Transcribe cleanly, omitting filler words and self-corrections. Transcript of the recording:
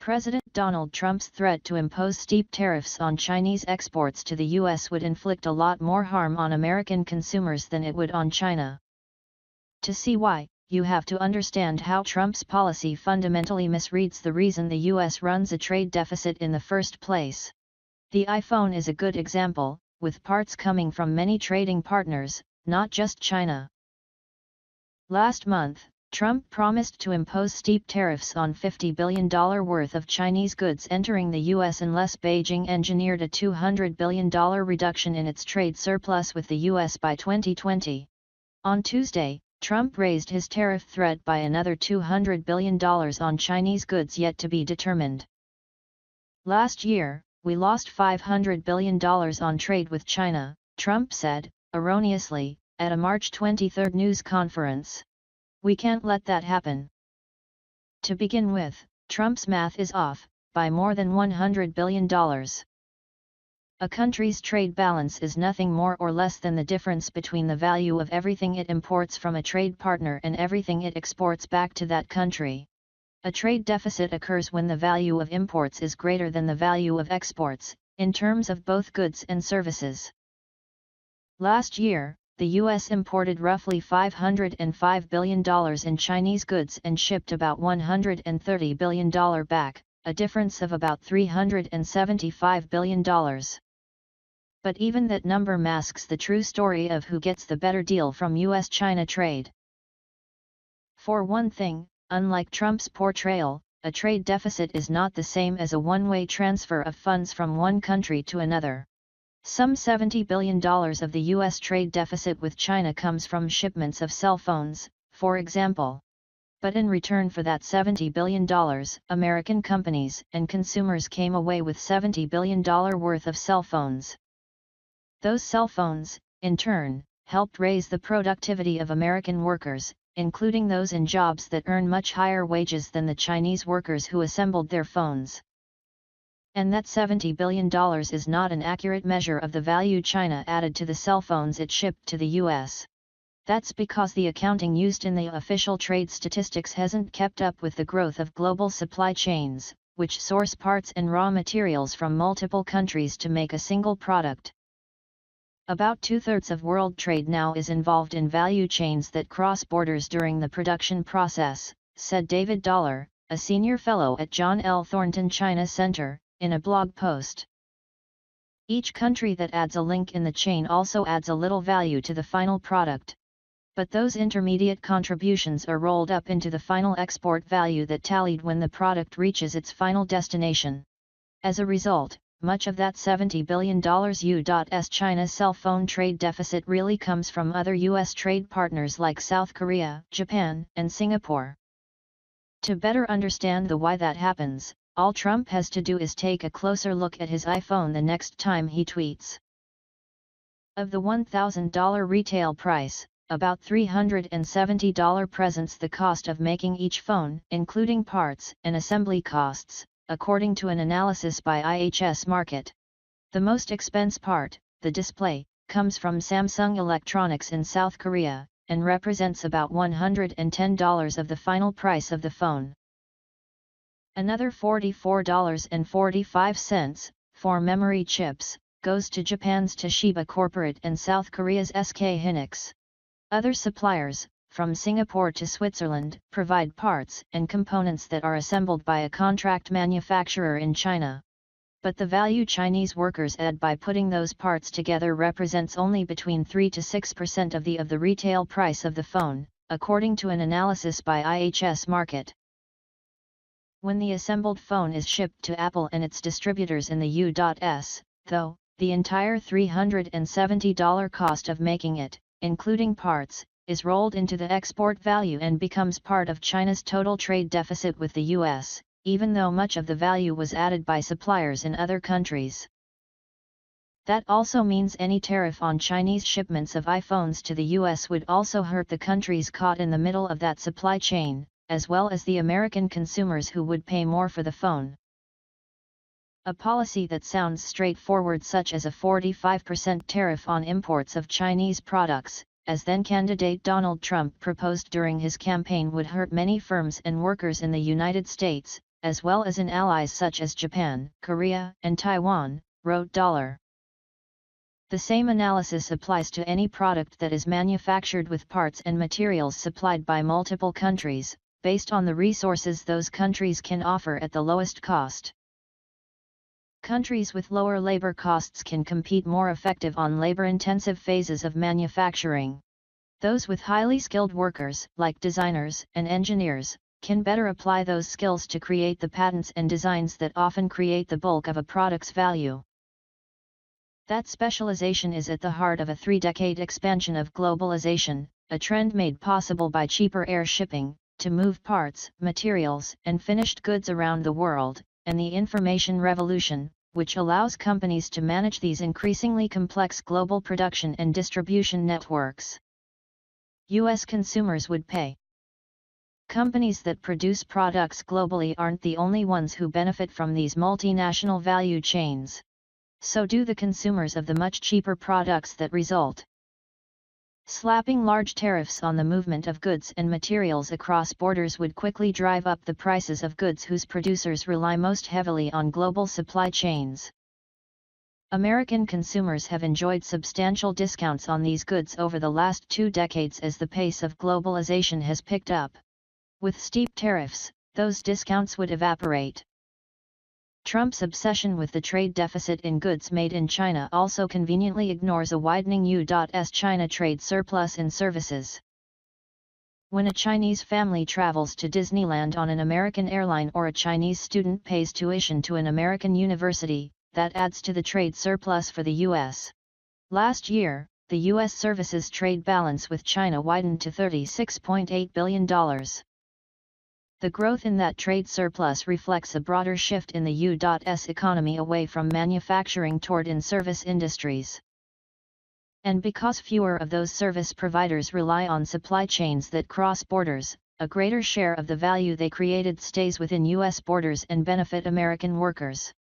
President Donald Trump's threat to impose steep tariffs on Chinese exports to the U.S. would inflict a lot more harm on American consumers than it would on China. To see why, you have to understand how Trump's policy fundamentally misreads the reason the U.S. runs a trade deficit in the first place. The iPhone is a good example, with parts coming from many trading partners, not just China. Last month, Trump promised to impose steep tariffs on $50 billion worth of Chinese goods entering the U.S. unless Beijing engineered a $200 billion reduction in its trade surplus with the U.S. by 2020. On Tuesday, Trump raised his tariff threat by another $200 billion on Chinese goods yet to be determined. Last year, we lost $500 billion on trade with China, Trump said, erroneously, at a March 23 news conference. We can't let that happen. To begin with, Trump's math is off, by more than $100 billion. A country's trade balance is nothing more or less than the difference between the value of everything it imports from a trade partner and everything it exports back to that country. A trade deficit occurs when the value of imports is greater than the value of exports, in terms of both goods and services. Last year, the U.S. imported roughly $505 billion in Chinese goods and shipped about $130 billion back, a difference of about $375 billion. But even that number masks the true story of who gets the better deal from U.S.-China trade. For one thing, unlike Trump's portrayal, a trade deficit is not the same as a one-way transfer of funds from one country to another. Some $70 billion of the U.S. trade deficit with China comes from shipments of cell phones, for example. But in return for that $70 billion, American companies and consumers came away with $70 billion worth of cell phones. Those cell phones, in turn, helped raise the productivity of American workers, including those in jobs that earn much higher wages than the Chinese workers who assembled their phones. And that $70 billion is not an accurate measure of the value China added to the cell phones it shipped to the U.S. That's because the accounting used in the official trade statistics hasn't kept up with the growth of global supply chains, which source parts and raw materials from multiple countries to make a single product. About two-thirds of world trade now is involved in value chains that cross borders during the production process, said David Dollar, a senior fellow at John L. Thornton China Center, in a blog post. Each country that adds a link in the chain also adds a little value to the final product. But those intermediate contributions are rolled up into the final export value that tallied when the product reaches its final destination. As a result, much of that $70 billion U.S. China cell phone trade deficit really comes from other U.S. trade partners like South Korea, Japan, and Singapore. To better understand the why that happens, all Trump has to do is take a closer look at his iPhone the next time he tweets. Of the $1,000 retail price, about $370 presents the cost of making each phone, including parts and assembly costs, according to an analysis by IHS Markit. The most expensive part, the display, comes from Samsung Electronics in South Korea, and represents about $110 of the final price of the phone. Another $44.45, for memory chips, goes to Japan's Toshiba Corporate and South Korea's SK Hynix. Other suppliers, from Singapore to Switzerland, provide parts and components that are assembled by a contract manufacturer in China. But the value Chinese workers add by putting those parts together represents only between 3 to 6% of the retail price of the phone, according to an analysis by IHS Markit. When the assembled phone is shipped to Apple and its distributors in the U.S., though, the entire $370 cost of making it, including parts, is rolled into the export value and becomes part of China's total trade deficit with the U.S., even though much of the value was added by suppliers in other countries. That also means any tariff on Chinese shipments of iPhones to the U.S. would also hurt the countries caught in the middle of that supply chain, as well as the American consumers who would pay more for the phone. A policy that sounds straightforward, such as a 45% tariff on imports of Chinese products, as then-candidate Donald Trump proposed during his campaign, would hurt many firms and workers in the United States, as well as in allies such as Japan, Korea, and Taiwan, wrote $. The same analysis applies to any product that is manufactured with parts and materials supplied by multiple countries, based on the resources those countries can offer at the lowest cost. Countries with lower labor costs can compete more effective on labor-intensive phases of manufacturing. Those with highly skilled workers, like designers and engineers, can better apply those skills to create the patents and designs that often create the bulk of a product's value. That specialization is at the heart of a 3-decade expansion of globalization, a trend made possible by cheaper air shipping, to move parts, materials, and finished goods around the world, and the information revolution, which allows companies to manage these increasingly complex global production and distribution networks. U.S. consumers would pay. Companies that produce products globally aren't the only ones who benefit from these multinational value chains. So do the consumers of the much cheaper products that result. Slapping large tariffs on the movement of goods and materials across borders would quickly drive up the prices of goods whose producers rely most heavily on global supply chains. American consumers have enjoyed substantial discounts on these goods over the last 2 decades as the pace of globalization has picked up. With steep tariffs, those discounts would evaporate. Trump's obsession with the trade deficit in goods made in China also conveniently ignores a widening U.S. China trade surplus in services. When a Chinese family travels to Disneyland on an American airline or a Chinese student pays tuition to an American university, that adds to the trade surplus for the U.S. Last year, the U.S. services trade balance with China widened to $36.8 billion. The growth in that trade surplus reflects a broader shift in the U.S. economy away from manufacturing toward in-service industries. And because fewer of those service providers rely on supply chains that cross borders, a greater share of the value they created stays within U.S. borders and benefit American workers.